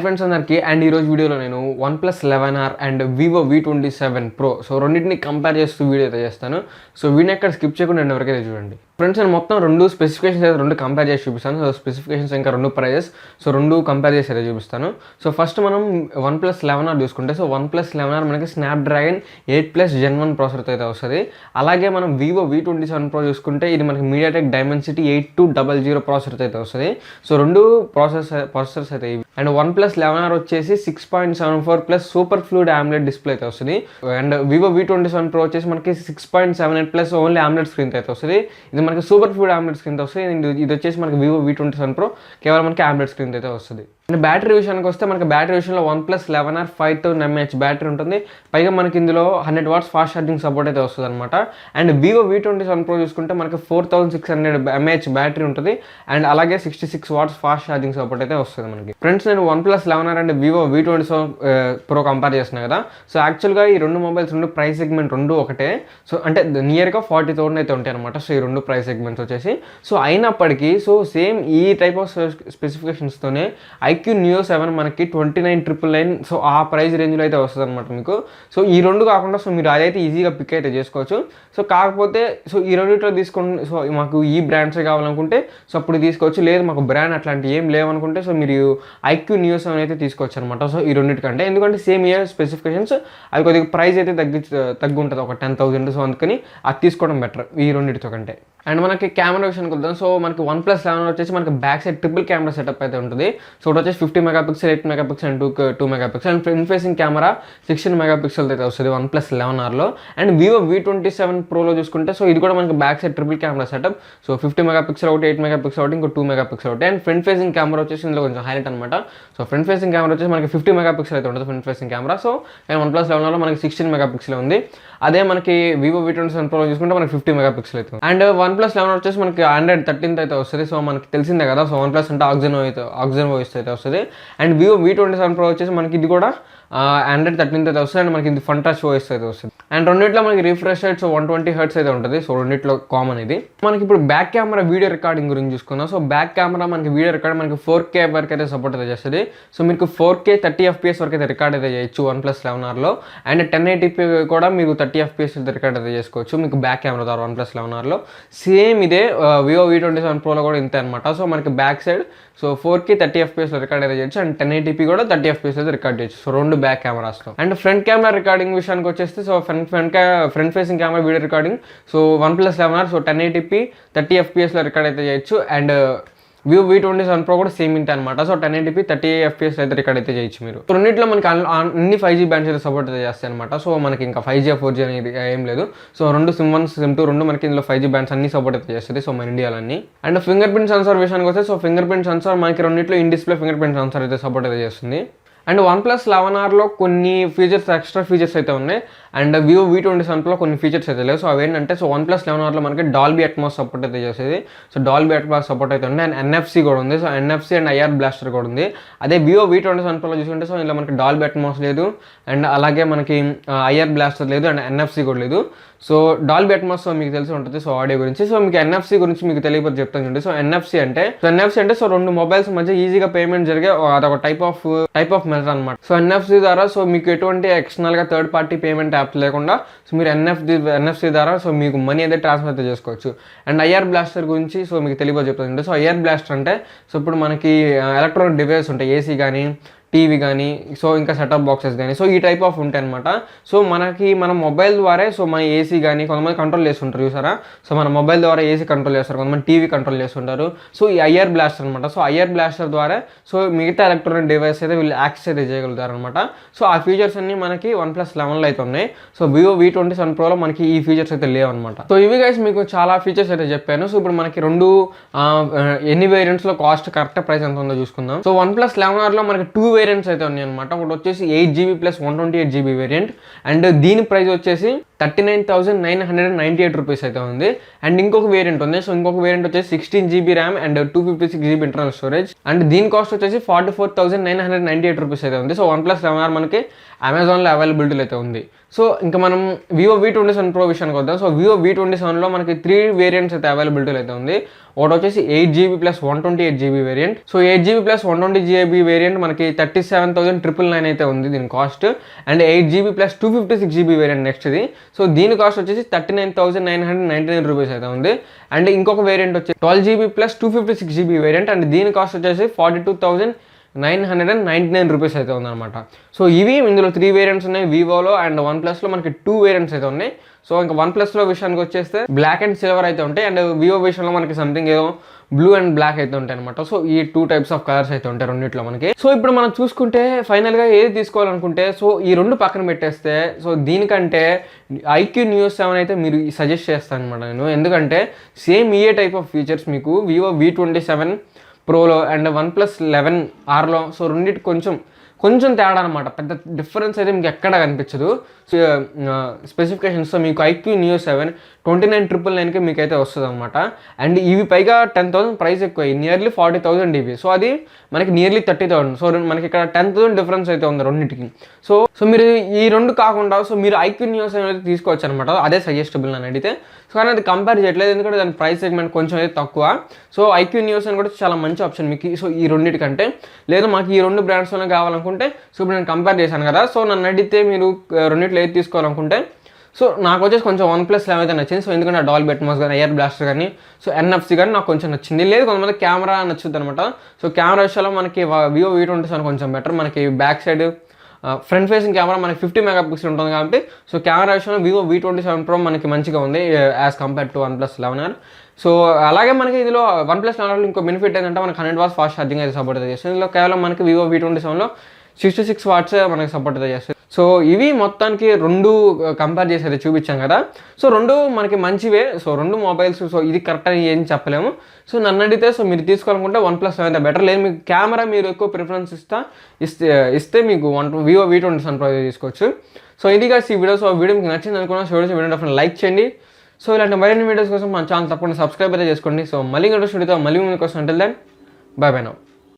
Friends అందరికి and ఈ రోజు వీడియోలో నేను OnePlus 11R and Vivo V27 Pro so రెండింటిని కంపేర్ చేస్తూ వీడియో అయితే చేస్తాను. సో వీడియో ఎక్కడ స్కిప్ చేయకుండా ఎండ్ వరకు అయితే చూడండి. ఫ్రెండ్స్ నేను మొత్తం రెండు స్పెసిఫికేషన్స్ అయితే రెండు కంపేర్ చేసి చూపిస్తాను. సో స్పెసిఫికేషన్స్ ఇంకా రెండు ప్రైజెస్ సో రెండు కంపేర్ చేసి అయితే చూపిస్తాను. సో ఫస్ట్ మనం OnePlus 11R చూసుకుంటే సో OnePlus 11R మనకి స్నాప్డ్రాగన్ 8+ Gen 1 ప్రాసెసర్ అయితే వస్తుంది. అలాగే మనం Vivo V27 Pro చూసుకుంటే ఇది మనకి MediaTek Dimensity 8200 ప్రాసెసర్ అయితే వస్తుంది. సో రెండు ప్రాసెసర్స్ అయితే ఇవి. అండ్ OnePlus 11R వచ్చేసి 6.74 plus super fluid AMOLED display అయితే వస్తుంది. అండ్ Vivo V27 Pro వచ్చేసి మనకి 6.78 ప్లస్ ఓన్లీ AMOLED స్క్రీన్ అయితే వస్తుంది. ఇది మనకి సూపర్ ఫ్లూయిడ్ AMOLED స్క్రీన్ వస్తుంది. ఇది వచ్చేసి మనకి Vivo V27 Pro కేవలం మనకి AMOLED స్క్రీన్ అయితే వస్తుంది. అండ్ బ్యాటరీ విషయానికి వస్తే మనకి బ్యాటరీ విషయంలో OnePlus 11R 5000 mAh బ్యాటరీ ఉంటుంది. పైగా మనకి ఇందులో 100 watts ఫాస్ట్ ఛార్జింగ్ సపోర్ట్ అయితే వస్తుంది అనమాట. అండ్ Vivo V27 Pro చూసుకుంటే మనకి 4600 mAh బ్యాటరీ ఉంటుంది. అండ్ అలాగే 66 watts ఫాస్ట్ ఛార్జింగ్ సపోర్ట్ అయితే వస్తుంది మనకి. ఫ్రెండ్స్ నేను OnePlus 11R and Vivo V27 Pro compare చేస్తున్నాను కదా. సో యాక్చువల్గా ఈ రెండు మొబైల్స్ రెండు ప్రైస్ సెగ్మెంట్ రెండు ఒకటే. సో అంటే నియర్గా 40,000 అయితే ఉంటాయి అనమాట. సో ఈ రెండు ప్రైస్ సెగ్మెంట్స్ వచ్చేసి సో అయినప్పటికీ సో సేమ్ ఈ టైప్ ఆఫ్ స్పెసిఫికేషన్స్తోనే IQ Neo 7 మనకి 29,999 సో ఆ ప్రైస్ రేంజ్లో అయితే వస్తుంది అనమాట మీకు. సో ఈ రెండు కాకుండా సో మీరు అదైతే ఈజీగా పిక్ అయితే చేసుకోవచ్చు. సో కాకపోతే సో ఈ రెండింటిలో తీసుకోండి. సో మాకు ఈ బ్రాండ్సే కావాలనుకుంటే సో అప్పుడు తీసుకోవచ్చు. లేదు మాకు బ్రాండ్ అట్లాంటివి ఏం లేవనుకుంటే సో మీరు IQ Neo 7 అయితే తీసుకోవచ్చు అనమాట. సో ఈ రెండింటికంటే ఎందుకంటే సేమ్ ఇయర్ స్పెసిఫికేషన్స్ అవి కొద్దిగా ప్రైస్ అయితే తగ్గి ఉంటుంది ఒక 10,000. సో అందుకని అది తీసుకోవడం బెటర్ ఈ రెండింటితో కంటే. అండ్ మనకి కెమెరా విషయానికి వద్దాం. సో మనకి OnePlus 11 వచ్చేసి మనకి back side triple camera setup అయితే ఉంటుంది. సో ఒకటి వచ్చేసి 50 megapixel 8 megapixel and 2 megapixel and front facing camera 16 megapixel అయితే వస్తుంది OnePlus 11Rలో. అండ్ Vivo V27 Proలో చూసుకుంటే సో ఇది కూడా మనకి back side triple camera setup. So 50 megapixel ఒకటి 8 మెగాపిక్సెల్ ఒకటి ఇంకో 2 మెగాపిక్సెల్ ఒకటి. అండ్ ఫ్రంట్ ఫేసింగ్ కెమెరా వచ్చేసి ఇందులో కొంచెం హైలైట్ అనమాట. సో ఫ్రంట్ ఫేసింగ్ కెమెరా వచ్చేసి మనకి 50 మెగాపిక్సెల్ అయితే ఉంటుంది front facing camera. So OnePlus 11Rలో మనకి 16 మెగాపిక్సెల్ ఉంది. అదే మనకి Vivo V27 Pro చూసుకుంటే మనకి 50 మెగాపిక్సెల్ అయితే. అండ్ OnePlus 11 వచ్చేసి మనకి Android 13 అయితే వస్తుంది. సో మనకి తెలిసిందే కదా. సో OnePlus అంటే ఆక్సిజన్ వాయిస్ అయితే వస్తుంది. అండ్ Vivo V27 Pro వచ్చేసి మనకి ఇది కూడా Android 13 అయితే వస్తుంది. అండ్ మనకి ఇది ఫన్ టచ్ వాయిస్ అయితే వస్తుంది. అండ్ రెండిట్లో మనకి రిఫ్రెష్ రేట్ సో 120 Hz అయితే ఉంటుంది. సో రెండిట్లో కామన్ ఇది. మనకి ఇప్పుడు బ్యాక్ కెమెరా వీడియో రికార్డింగ్ గురించి చూసుకుందాం. సో బ్యాక్ కెమెరా మనకి వీడియో రికార్డ్ మనకి 4K వరకు అయితే సపోర్ట్ అయితే చేస్తుంది. సో మీకు 4K 30 FPS వరకు అయితే రికార్డ్ అయితే చేయొచ్చు OnePlus 11Rలో. అండ్ 1080p కూడా మీరు 30 FPS అయితే రికార్డ్ అయితే చేసుకోవచ్చు మీకు బ్యాక్ కెమెరా ద్వారా OnePlus 11Rలో. సేమ్ ఇదే Vivo V27 Proలో కూడా ఇంతే అనమాట. సో మనకి back side so 4K 30 FPS record అయితే చేయొచ్చు. అండ్ 1080p కూడా 30 FPS అయితే రికార్డ్ చేయొచ్చు. సో రెండు బ్యాక్ కెమెరాస్తో. అండ్ ఫ్రంట్ కెమెరా రికార్డింగ్ విషయానికి వచ్చేస్తే so front facing camera video recording so OnePlus 11R so 1080p 30 FPSలో రికార్డ్ అయితే చేయొచ్చు. అండ్ Vivo V27 Pro కూడా సేమ్ ఇంతే అనమాట. సో 1080p 30 FPS అయితే రికార్డ్ అయితే చేయొచ్చు మీరు. సో రెండింటిలో మనకి అన్ని 5G బ్యాండ్స్ అయితే సపోర్ట్ అయితే చేస్తాయి అనమాట. సో మనకి ఇంకా 5G 4G అనేది ఏం లేదు. సో రెండు SIM 1 SIM 2 రెండు మనకి ఇందులో 5G బ్యాండ్స్ అన్ని సపోర్ట్ అయితే చేస్తుంది. సో మన ఇండియాలో అన్ని. అండ్ ఫింగర్ ప్రింట్ సెన్సార్ విషయానికి వస్తే సో ఫింగర్ ప్రింట్ సెన్సార్ మనకి రెండింటిలో in display finger print censor అయితే సపోర్ట్ అయితే చేస్తుంది. అండ్ OnePlus 11Rలో కొన్ని ఫీచర్స్ ఎక్స్ట్రా ఫీచర్స్ అయితే ఉన్నాయి. అండ్ Vivo V27 Pro కొన్ని ఫీచర్స్ అయితే లేవు. సో అవేంటంటే సో OnePlus 11Rలో మనకి డాల్బీ అట్మాస్ సపోర్ట్ అయితే చేసేది. సో డాల్బీ అట్మాస్ సపోర్ట్ అయితే ఉంది. అండ్ NFC కూడా ఉంది. So NFC and IR blaster కూడా ఉంది. అదే Vivo V27 Proలో చూసుకుంటే సో ఇందులో మనకి డాల్బీ అట్మాస్ లేదు. అండ్ అలాగే మనకి IR బ్లాస్టర్ లేదు. అండ్ NFC కూడా లేదు. సో డాల్బీ అట్మాస్ మీకు తెలిసి ఉంటుంది సో ఆడియో గురించి. సో మీకు NFC గురించి మీకు తెలియకపోతే చెప్తాను చూడండి. సో NFC అంటే సో రెండు మొబైల్స్ మధ్య ఈజీగా పేమెంట్ జరిగే అదొక టైప్ ఆఫ్ మెథడ్ అనమాట. సో NFC ద్వారా సో మీకు ఎటువంటి ఎక్స్టర్నల్గా థర్డ్ పార్టీ పేమెంట్ యాప్ లేకుండా సో మీరు NFC ద్వారా సో మీకు మనీ అయితే ట్రాన్స్ఫర్ అయితే చేసుకోవచ్చు. అండ్ IR బ్లాస్టర్ గురించి సో మీకు తెలియకపోతే చెప్తాను. సో IR బ్లాస్టర్ అంటే సో ఇప్పుడు మనకి ఎలక్ట్రానిక్ డివైస్ ఉంటాయి ఏసీ కానీ టీవీ కానీ సో ఇంకా సెటప్ బాక్సెస్ కానీ సో ఈ టైప్ ఆఫ్ ఉంటాయి అనమాట. సో మనకి మన మొబైల్ ద్వారా సో మన ఏసీ కానీ కొంతమంది కంట్రోల్ చేస్తుంటారు చూసారా. సో మన మొబైల్ ద్వారా ఏసీ కంట్రోల్ చేస్తారు, కొంతమంది టీవీ కంట్రోల్ చేస్తుంటారు. సో ఈ IR బ్లాస్టర్ అనమాట. సో IR బ్లాస్టర్ ద్వారా సో మిగతా ఎలక్ట్రానిక్ డివైస్ అయితే వీళ్ళు యాక్సెస్ అయితే చేయగలుగుతారు అనమాట. సో ఆ ఫీచర్స్ అన్ని మనకి OnePlus 11లో అయితే ఉన్నాయి. సో Vivo V27 Proలో మనకి ఈ ఫీచర్స్ అయితే లేవు అనమాట. సో ఇవి గైస్ మీకు చాలా ఫీచర్స్ అయితే చెప్పాను. సో ఇప్పుడు మనకి రెండు ఎన్ని వేరియంట్స్లో కాస్ట్ కరెక్ట్ ప్రైస్ ఎంత ఉందో చూసుకుందాం. సో OnePlus 11Rలో మనకి 2 వేరియంట్స్ అయితే ఉన్నాయి అనమాట. ఒకటి వచ్చేసి 8GB plus 128GB variant. And దీని ప్రైస్ వచ్చేసి 39,998 రూపీస్ అయితే ఉంది. అండ్ ఇంకొక వేరియంట్ ఉంది. సో ఇంకొక వేరియంట్ వచ్చేసి 16GB RAM and 256GB internal storage. And దీని కాస్ట్ వచ్చేసి 44,998 రూపీస్ అయితే ఉంది. సో OnePlus 11R మనకి అమెజాన్లో అవైలబిలిటీలో అయితే ఉంది. సో ఇంకా మనం Vivo V27 Pro విషయానికి వద్దాం. సో Vivo V27లో మనకి 3 వేరియంట్స్ అయితే అవైలబిలిటీలో అయితే ఉంది. ఒకటి వచ్చేసి 8GB plus 128GB variant. So 8GB plus 120GB variant మనకి 37,999 అయితే ఉంది దీని cost. And 8GB plus 256GB variant నెక్స్ట్ది. సో దీని కాస్ట్ వచ్చేసి 39,999 రూపీస్ అయితే ఉంది. అండ్ ఇంకొక వేరియంట్ వచ్చి 12GB plus 256GB variant. And దీని కాస్ట్ వచ్చేసి 42,999 రూపీస్ అయితే ఉందన్నమాట. సో ఇవి ఇందులో 3 వేరియంట్స్ ఉన్నాయి వివోలో. అండ్ OnePlusలో మనకి 2 వేరియంట్స్ అయితే ఉన్నాయి. సో ఇంకా OnePlusలో విషయానికి వచ్చేస్తే బ్లాక్ అండ్ సిల్వర్ అయితే ఉంటాయి. అండ్ వివో విషయంలో మనకి సంథింగ్ ఏదో బ్లూ అండ్ బ్లాక్ అయితే ఉంటాయి అనమాట. సో ఈ 2 టైప్స్ ఆఫ్ కలర్స్ అయితే ఉంటాయి రెండిట్లో మనకి. సో ఇప్పుడు మనం చూసుకుంటే ఫైనల్గా ఏది తీసుకోవాలనుకుంటే సో ఈ 2 పక్కన పెట్టేస్తే సో దీనికంటే IQ Neo 7 అయితే మీరు సజెస్ట్ చేస్తాను అనమాట నేను. ఎందుకంటే సేమ్ ఏ టైప్ ఆఫ్ ఫీచర్స్ మీకు Vivo V27 ప్రోలో అండ్ OnePlus 11Rలో సో రెండింటి కొంచెం తేడా అనమాట. పెద్ద డిఫరెన్స్ అయితే మీకు ఎక్కడ కనిపించదు. స్పెసిఫికేషన్స్తో మీకు IQ Neo 7 29,999కి మీకు అయితే వస్తుంది అనమాట. అండ్ ఇవి పైగా 10,000 ప్రైస్ ఎక్కువ, నియర్లీ 40,000 ఇవి. సో అది మనకి నియర్లీ 30,000. సో మనకి ఇక్కడ 10,000 డిఫరెన్స్ అయితే ఉంది రెండింటికి. సో మీరు ఈ 2 కాకుండా సో మీరు IQ Neo 7 అయితే తీసుకోవచ్చు అనమాట. అదే సజెస్టబుల్ అని అడిగితే. సో కానీ అది కంపేర్ చేయట్లేదు ఎందుకంటే దాని ప్రైస్ సెగ్మెంట్ కొంచెం అయితే తక్కువ. సో IQ Neo 7 కూడా చాలా మంచి ఆప్షన్ మీకు. సో ఈ రెండింటికంటే లేదు మాకు ఈ 2 బ్రాండ్స్లోనే కావాలనుకుంటే సో ఇప్పుడు నేను కంపేర్ చేశాను కదా. సో నన్ను అడిగితే మీరు రెండిట్లో ఏది తీసుకోవాలనుకుంటే సో నాకు వచ్చేసి కొంచెం OnePlus 11 అయితే నచ్చింది. సో ఎందుకంటే డాల్బీ అట్మాస్ కానీ ఎయిర్ బ్లాస్టర్ కానీ సో NFC కానీ నాకు కొంచెం నచ్చింది. లేదు కొంతమంది కెమెరా నచ్చుద్ది అనమాట. సో కెమెరా విషయంలో మనకి Vivo V27 కొంచెం బెటర్. మనకి back side front facing camera మనకి 50 మెగాపిక్సెల్ ఉంటుంది కాబట్టి సో కెమెరా విషయంలో Vivo V27 Pro మనకి మంచిగా ఉంది as compare to OnePlus 11R. So అలాగే మనకి ఇందులో OnePlus 11R ఇంకో బెనిఫిట్ ఏంటంటే మనకి 100 watts ఫాస్ట్ ఛార్జింగ్ అయితే సపోర్ట్ అయితే చేస్తుంది. ఇందులో కేవలం మనకి Vivo V27లో 66 watts మనకి సపోర్ట్ అయితే చేస్తుంది. సో ఇవి మొత్తానికి 2 కంపేర్ చేసి అయితే చూపించాం కదా. సో 2 మనకి మంచివే. సో 2 మొబైల్స్ సో ఇది కరెక్ట్ అని ఏం చెప్పలేము. సో నన్ను అడిగితే సో మీరు తీసుకోవాలనుకుంటే OnePlus 11 బెటర్. లేదు మీకు కెమెరా మీరు ఎక్కువ ప్రిఫరెన్స్ ఇస్తే మీకు Vivo V27 Pro తీసుకోవచ్చు. సో ఇది కాదు ఈ వీడియో. సో వీడియో మీకు నచ్చింది అనుకున్నా. సో వీడియో లైక్ చేయండి. సో ఇలాంటి మరిన్ని వీడియోస్ కోసం మన ఛానల్ తప్పకుండా సబ్స్క్రైబ్ అయితే చేసుకోండి. సో మళ్ళీ ఇంకొక వీడియోతో మళ్ళీ ముందుకు వస్తాను. Until then bye bye now.